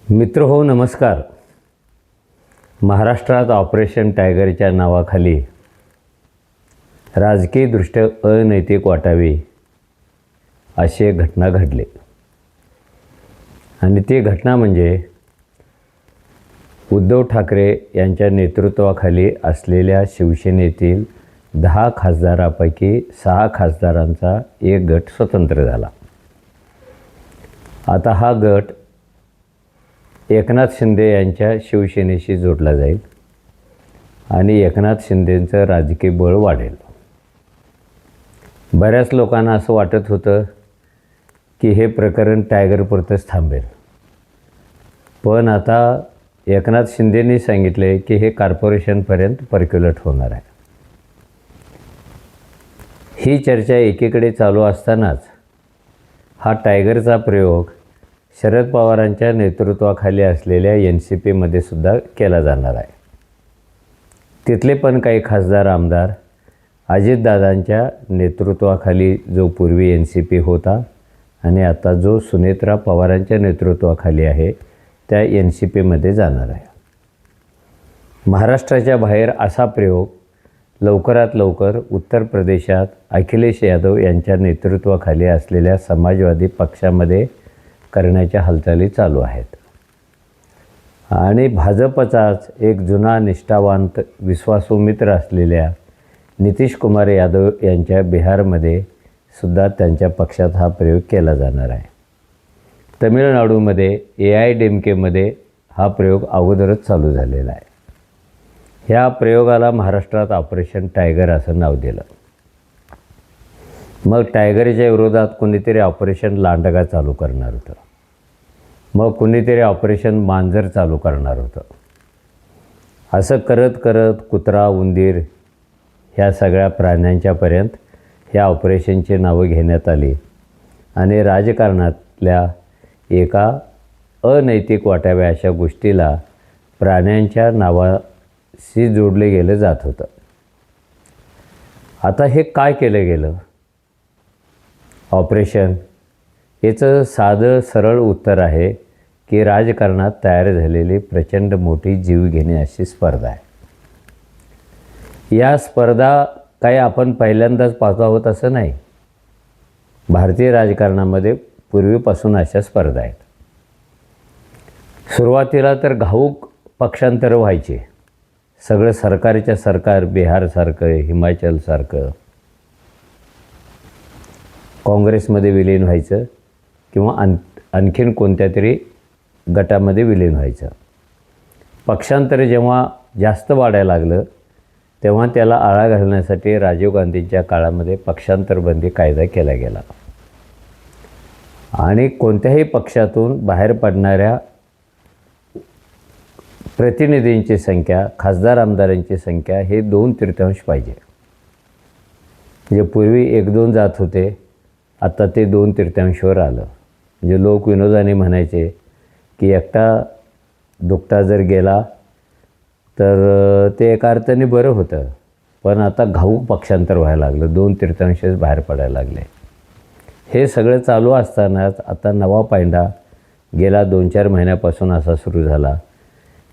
मित्र हो नमस्कार. महाराष्ट्रात ऑपरेशन टायगरच्या नावाखाली राजकीयदृष्ट्या अनैतिक वाटावे असे घटना घडले आणि ती घटना म्हणजे उद्धव ठाकरे यांच्या नेतृत्वाखाली असलेल्या शिवसेनेतील 10 खासदारापैकी 6 खासदारांचा एक गट स्वतंत्र झाला. आता हा गट एकनाथ शिंदे यांच्या शिवसेनेशी जोडला जाईल आणि एकनाथ शिंदेंचं राजकीय बळ वाढेल. बऱ्याच लोकांना असं वाटत होतं की हे प्रकरण टायगरपुरतंच थांबेल, पण आता एकनाथ शिंदेंनी सांगितले की हे कॉर्पोरेशनपर्यंत पर्क्युलेट होणार आहे. ही चर्चा एकीकडे चालू असतानाच हा टायगरचा प्रयोग शरद पवारांच्या नेतृत्वाखाली असलेल्या NCPमध्ये सुद्धा केला जाणार आहे. तिथले पण काही खासदार आमदार अजितदादांच्या नेतृत्वाखाली जो पूर्वी NCP होता आणि आता जो सुनेत्रा पवारांच्या नेतृत्वाखाली आहे त्या NCPमध्ये जाणार आहे. महाराष्ट्राच्या बाहेर असा प्रयोग लवकरात लवकर उत्तर प्रदेशात अखिलेश यादव यांच्या नेतृत्वाखाली असलेल्या समाजवादी पक्षामध्ये करण्याच्या हालचाली चालू आहेत. आणि भाजपचाच एक जुना निष्ठावंत विश्वासू मित्र असलेल्या नितीश कुमार यादव यांच्या बिहारमध्ये सुद्धा त्यांच्या पक्षात हा प्रयोग केला जाणार आहे. तमिळनाडूमध्ये AIADMKमध्ये हा प्रयोग अगोदरच चालू झालेला आहे. ह्या प्रयोगाला महाराष्ट्रात ऑपरेशन टायगर असं नाव दिलं. मग टायगरच्या विरोधात कुणीतरी ऑपरेशन लांडगा चालू करणार होतं, मग कुणीतरी ऑपरेशन मांजर चालू करणार होतं. असं करत करत कुत्रा, उंदीर ह्या सगळ्या प्राण्यांच्यापर्यंत ह्या ऑपरेशनची नावं घेण्यात आली आणि राजकारणातल्या एका अनैतिक वाटाव्या अशा गोष्टीला प्राण्यांच्या नावाशी जोडले गेलं जात होतं. आता हे काय केलं गेलं ऑपरेशन? याचं साधं सरळ उत्तर आहे की राजकारणात तयार झालेली प्रचंड मोठी जीवघेणी अशी स्पर्धा आहे. या स्पर्धा काही आपण पहिल्यांदाच पाहतो आहोत असं नाही. भारतीय राजकारणामध्ये पूर्वीपासून अशा स्पर्धा आहेत. सुरुवातीला तर घाऊक पक्षांतर व्हायचे. सगळं सरकारच्या सरकार, बिहारसारखं, हिमाचलसारखं काँग्रेसमध्ये विलीन व्हायचं किंवा आणखीन कोणत्या तरी गटामध्ये विलीन व्हायचं. पक्षांतर जेव्हा जास्त वाढायला लागलं तेव्हा त्याला आळा घालण्यासाठी राजीव गांधींच्या काळामध्ये पक्षांतरबंदी कायदा केला गेला आणि कोणत्याही पक्षातून बाहेर पडणाऱ्या प्रतिनिधींची संख्या, खासदार आमदारांची संख्या हे 2/3 पाहिजे. म्हणजे पूर्वी 1-2 जात होते, आता ते 2/3वर आलं. म्हणजे लोक विनोदाने म्हणायचे की एकटा दुकटा जर गेला तर ते एका अर्थाने बरं होतं, पण आता घाऊक पक्षांतर व्हायला लागलं, 2/3 बाहेर पडायला लागले. हे सगळं चालू असतानाच आता नवा पायंडा गेला 2-4 महिन्यापासून असा सुरू झाला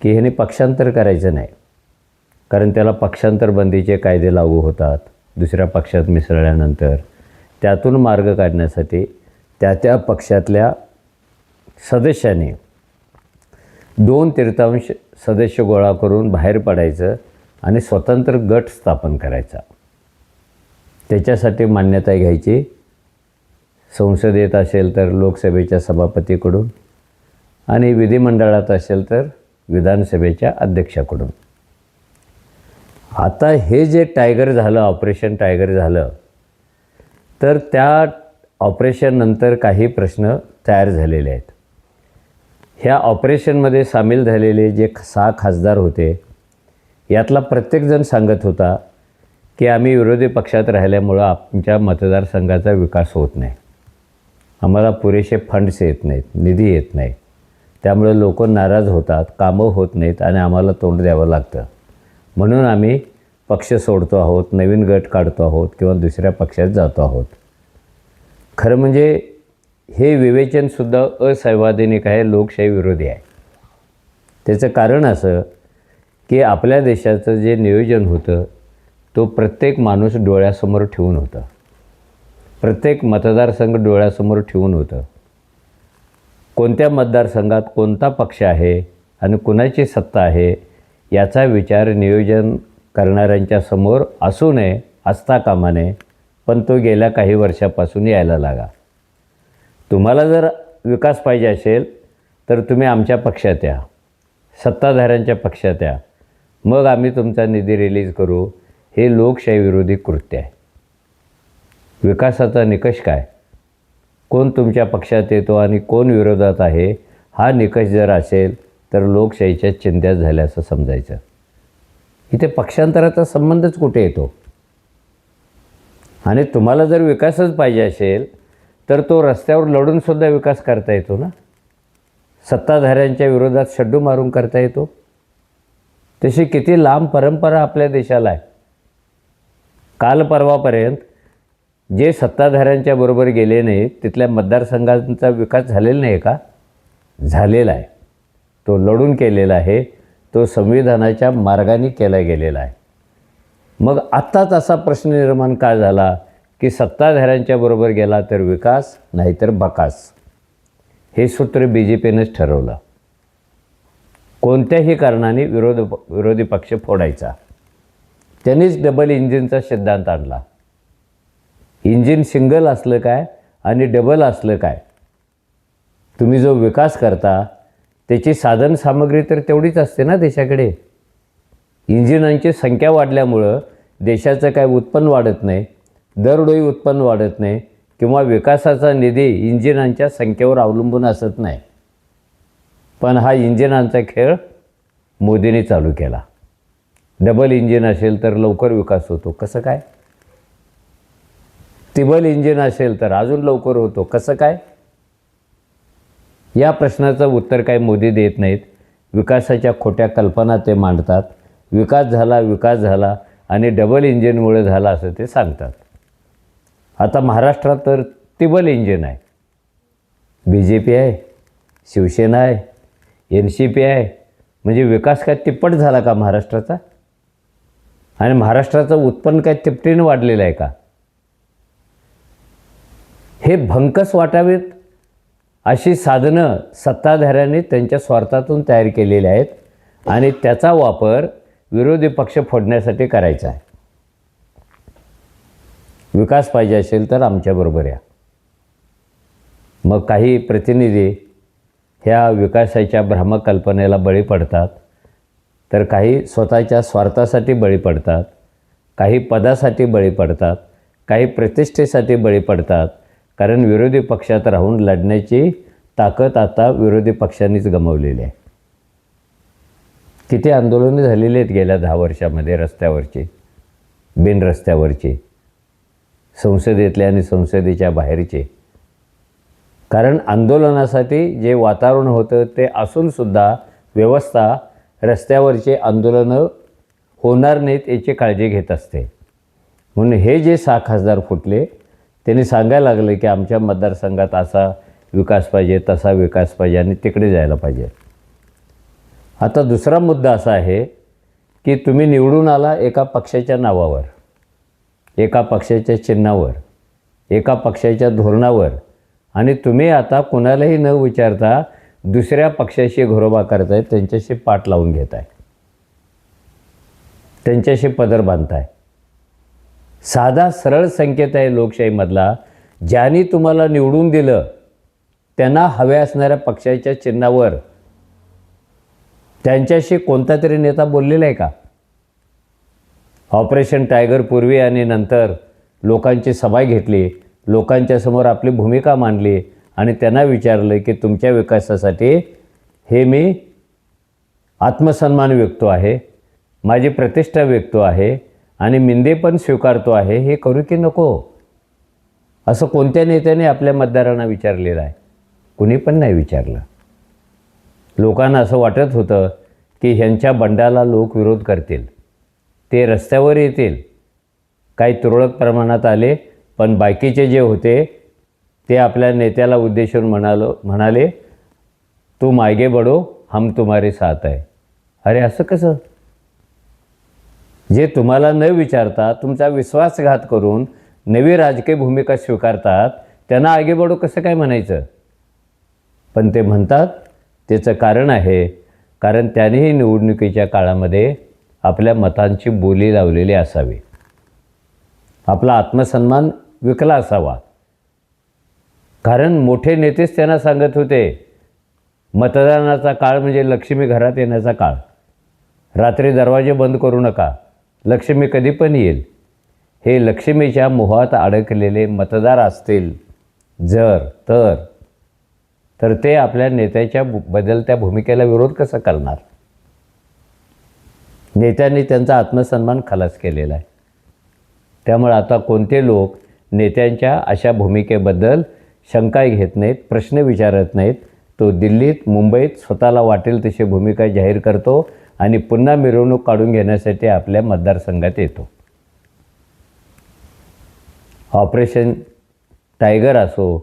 की ह्याने पक्षांतर करायचं नाही, कारण त्याला पक्षांतर बंदीचे कायदे लागू होतात. दुसऱ्या पक्षात मिसळल्यानंतर त्यातून मार्ग काढण्यासाठी त्या पक्षातल्या सदस्यांनी 2/3 सदस्य गोळा करून बाहेर पडायचं आणि स्वतंत्र गट स्थापन करायचा. त्याच्यासाठी मान्यता घ्यायची संसदेत असेल तर लोकसभेच्या सभापतीकडून आणि विधिमंडळात असेल तर विधानसभेच्या अध्यक्षाकडून. आता हे जे टायगर झालं, ऑपरेशन टायगर झालं, तर त्या ऑपरेशननंतर काही प्रश्न तयार झालेले आहेत. ह्या ऑपरेशनमध्ये सामील झालेले जे 6 खासदार होते यातला प्रत्येकजण सांगत होता की आम्ही विरोधी पक्षात राहिल्यामुळं आमच्या मतदारसंघाचा विकास होत नाही, आम्हाला पुरेसे फंड्स येत नाहीत, निधी येत नाही, त्यामुळे लोक नाराज होतात, कामं होत नाहीत आणि आम्हाला तोंड द्यावं लागतं, म्हणून आम्ही पक्ष सोडतो आहोत, नवीन गट काढतो आहोत किंवा दुसऱ्या पक्षात जातो आहोत. खरं म्हणजे हे विवेचनसुद्धा असंवैधानिक आहे, लोकशाही विरोधी आहे. त्याचं कारण असं की आपल्या देशाचं जे नियोजन होतं तो प्रत्येक माणूस डोळ्यासमोर ठेवून होतं, प्रत्येक मतदारसंघ डोळ्यासमोर ठेवून होतं. कोणत्या मतदारसंघात कोणता पक्ष आहे आणि कुणाची सत्ता आहे याचा विचार नियोजन करणाऱ्यांच्या समोर असू नये, असता कामा नये, पण तो गेल्या काही वर्षापासून यायला लागा. तुम्हाला जर विकास पाहिजे असेल तर तुम्ही आमच्या पक्षात या, सत्ताधाऱ्यांच्या पक्षात या, मग आम्ही तुमचा निधी रिलीज करू. हे लोकशाही विरोधी कृत्य आहे. विकासाचा निकष काय, कोण तुमच्या पक्षात येतो आणि कोण विरोधात आहे, हा निकष जर असेल तर लोकशाहीच्या चिंध्या झाल्या असं समजायचं. इथे पक्षांतराचा संबंधच कुठे येतो? आणि तुम्हाला जर विकासच पाहिजे असेल तर तो रस्त्यावर लढूनसुद्धा विकास करता येतो ना. सत्ताधाऱ्यांच्या विरोधात शड्डू मारून करता येतो. तशी किती लांब परंपरा आपल्या देशाला आहे. काल परवापर्यंत जे सत्ताधाऱ्यांच्या बरोबर गेले नाहीत तिथल्या मतदारसंघांचा विकास झालेला नाही का? झालेला आहे. तो लढून केलेला आहे, तो संविधानाच्या मार्गाने केला गेलेला आहे. मग आत्ताच असा प्रश्न निर्माण का झाला की सत्ताधाऱ्यांच्या बरोबर गेला तर विकास, नाहीतर बकास. हे सूत्र BJPनेच ठरवलं. कोणत्याही कारणाने विरोधी पक्ष फोडायचा. त्यांनीच डबल इंजिनचा सिद्धांत आणला. इंजिन सिंगल असलं काय आणि डबल असलं काय? तुम्ही जो विकास करता त्याची साधन सामग्री तर तेवढीच असते ना देशाकडे. इंजिनांची संख्या वाढल्यामुळं देशाचं काय उत्पन्न वाढत नाही, दरडोई उत्पन्न वाढत नाही, किंवा विकासाचा निधी इंजिनांच्या संख्येवर अवलंबून असत नाही. पण हा इंजिनांचा खेळ मोदींनी चालू केला. डबल इंजिन असेल तर लवकर विकास होतो, कसं काय? ट्रिपल इंजिन असेल तर अजून लवकर होतो, कसं काय? या प्रश्नाचं उत्तर काय मोदी देत नाहीत. विकासाच्या खोट्या कल्पना ते मांडतात. विकास झाला आणि डबल इंजिनमुळे झाला असं ते सांगतात. आता महाराष्ट्रात तर ट्रिपल इंजिन आहे. BJP आहे, शिवसेना आहे, NCP आहे. म्हणजे विकास काय तिप्पट झाला का महाराष्ट्राचा? आणि महाराष्ट्राचं उत्पन्न काय तिपटीनं वाढलेलं आहे का? हे भंकस वाटावेत अशी साधनं सत्ताधाऱ्यांनी त्यांच्या स्वार्थातून तयार केलेली आहेत आणि त्याचा वापर विरोधी पक्ष फोडण्यासाठी करायचा आहे. विकास पाहिजे असेल तर आमच्याबरोबर या. मग काही प्रतिनिधी ह्या विकासाच्या भ्रामक कल्पनेला बळी पडतात, तर काही स्वतःच्या स्वार्थासाठी बळी पडतात, काही पदासाठी बळी पडतात, काही प्रतिष्ठेसाठी बळी पडतात. कारण विरोधी पक्षात राहून लढण्याची ताकद आता विरोधी पक्षांनीच गमावलेली आहे. किती आंदोलनं झालेली आहेत गेल्या 10 वर्षामध्ये, रस्त्यावरची, बिनरस्त्यावरची, संसदेतले आणि संसदेच्या बाहेरचे. कारण आंदोलनासाठी जे वातावरण होतं ते असूनसुद्धा व्यवस्था रस्त्यावरचे आंदोलनं होणार नाहीत याची काळजी घेत असते. म्हणून हे जे 6 खासदार फुटले त्यांनी सांगायला लागले की आमच्या मतदारसंघात असा विकास पाहिजे, तसा विकास पाहिजे आणि तिकडे जायला पाहिजे. आता दुसरा मुद्दा असा आहे की तुम्ही निवडून आला एका पक्षाच्या नावावर, एका पक्षाच्या चिन्हावर, एका पक्षाच्या धोरणावर, आणि तुम्ही आता कोणालाही न विचारता दुसऱ्या पक्षाशी घरोबा करताय, त्यांच्याशी पाठ लावून घेताय, त्यांच्याशी पदर बांधताय. साधा सरळ संकेत आहे लोकशाहीमधला. ज्यांनी तुम्हाला निवडून दिलं त्यांना हव्या असणाऱ्या पक्षाच्या चिन्हावर त्यांच्याशी कोणता तरी नेता बोललेला आहे का? ऑपरेशन टायगर पूर्वी आणि नंतर लोकांची सभा घेतली, लोकांच्या समोर आपली भूमिका मांडली आणि त्यांना विचारलं की तुमच्या विकासासाठी हे मी आत्मसन्मान व्यक्तो आहे, माझी प्रतिष्ठा व्यक्तो आहे आणि मिंदे पण स्वीकारतो आहे, हे करू की नको? असं कोणत्या नेत्याने आपल्या मतदारांना विचारलेलं आहे? कुणी पण नाही विचारलं. लोकांना असं वाटत होतं की ह्यांच्या बंडाला लोक विरोध करतील, ते रस्त्यावर येतील. काही तुरळक प्रमाणात आले, पण बाकीचे जे होते ते आपल्या नेत्याला उद्देशून म्हणाले, तू मागे बढो, हम तुम्हारे साथ आहे. अरे असं कसं? जे तुम्हाला न विचारता तुमचा विश्वासघात करून नवी राजकीय भूमिका स्वीकारतात त्यांना आगे बढो कसं काय म्हणायचं? पण ते म्हणतात त्याचं कारण आहे, कारण त्यानेही निवडणुकीच्या काळामध्ये आपल्या मतांची बोली लावलेली असावी, आपला आत्मसन्मान विकला असावा. कारण मोठे नेतेच त्यांना सांगत होते, मतदानाचा काळ म्हणजे लक्ष्मी घरात येण्याचा काळ, रात्री दरवाजे बंद करू नका, लक्ष्मी कधी पण येईल. हे लक्ष्मीच्या मोहात अडकलेले मतदार असतील तर ते आपल्या नेत्याच्या बदलत्या भूमिकेला विरोध कसं करणार? नेत्यांनी त्यांचा आत्मसन्मान खलास केलेला आहे. त्यामुळे आता कोणते लोक नेत्यांच्या अशा भूमिकेबद्दल शंका घेत नाहीत, प्रश्न विचारत नाहीत. तो दिल्लीत मुंबईत स्वतःला वाटेल तशी भूमिका जाहीर करतो आणि पुन्हा मिरवणूक काढून घेण्यासाठी आपल्या मतदारसंघात येतो. ऑपरेशन टायगर असो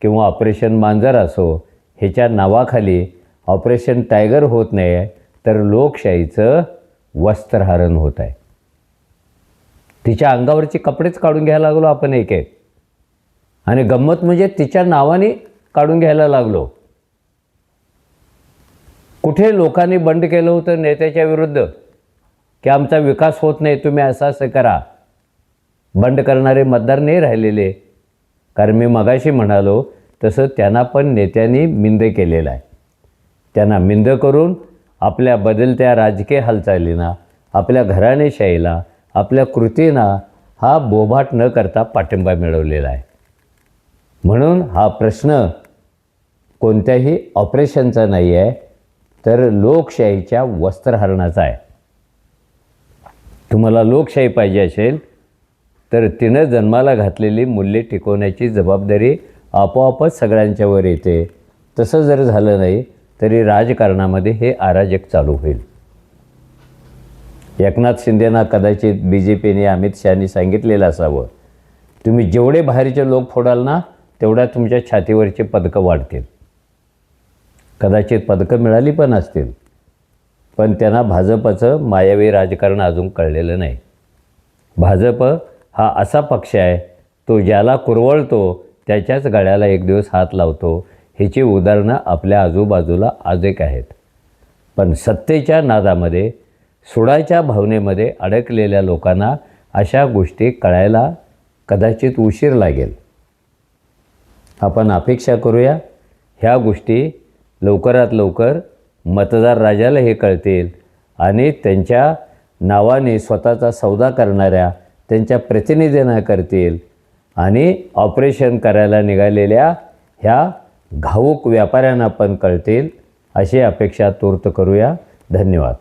किंवा ऑपरेशन मांजर असो, ह्याच्या नावाखाली ऑपरेशन टायगर होत नाही आहे, तर लोकशाहीचं वस्त्रहरण होत आहे. तिच्या अंगावरचे कपडेच काढून घ्यायला लागलो आपण एक एक, आणि गंमत म्हणजे तिच्या नावाने काढून घ्यायला लागलो. कुठे लोकांनी बंड केलं होतं नेत्याच्या विरुद्ध की आमचा विकास होत नाही, तुम्ही असं करा? बंड करणारे मतदार नाही राहिलेले. कारण मी मगाशी म्हणालो तसं त्यांना पण नेत्यांनी मिंद केलेलं आहे. त्यांना मिंद करून आपल्या बदलत्या राजकीय हालचालींना, आपल्या घराणेशाहीला, आपल्या कृतींना हा बोभाट न करता पाठिंबा मिळवलेला आहे. म्हणून हा प्रश्न कोणत्याही ऑपरेशनचा नाही आहे, तर लोकशाहीच्या वस्त्रहरणाचा आहे. तुम्हाला लोकशाही पाहिजे असेल तर तिनं जन्माला घातलेली मूल्ये टिकवण्याची जबाबदारी आपोआपच सगळ्यांच्यावर येते. तसं जर झालं नाही तरी राजकारणामध्ये हे अराजक चालू होईल. एकनाथ शिंदेना कदाचित BJPने, अमित शहानी सांगितलेलं असावं, तुम्ही जेवढे बाहेरचे लोक फोडाल ना तेवढ्या तुमच्या छातीवरचे पदकं वाढतील. कदाचित पदकं मिळाली पण असतील, पण त्यांना भाजपचं मायावी राजकारण अजून कळलेलं नाही. भाजप हा असा पक्ष आहे, तो ज्याला कुरवळतो त्याच्याच गळ्याला एक दिवस हात लावतो. ह्याची उदाहरणं आपल्या आजूबाजूला अनेक आहेत. पण सत्तेच्या नादामध्ये, सुडाच्या भावनेमध्ये अडकलेल्या लोकांना अशा गोष्टी कळायला कदाचित उशीर लागेल. आपण अपेक्षा करूया ह्या गोष्टी लवकरात लवकर मतदार राजाला हे कळतील आणि त्यांच्या नावाने स्वतःचा सौदा करणाऱ्या त्यांच्या प्रतिनिधींना करतील आणि ऑपरेशन करायला निघालेल्या ह्या घाऊक व्यापाऱ्यांना पण कळतील, अशी अपेक्षा तूर्त करूया. धन्यवाद.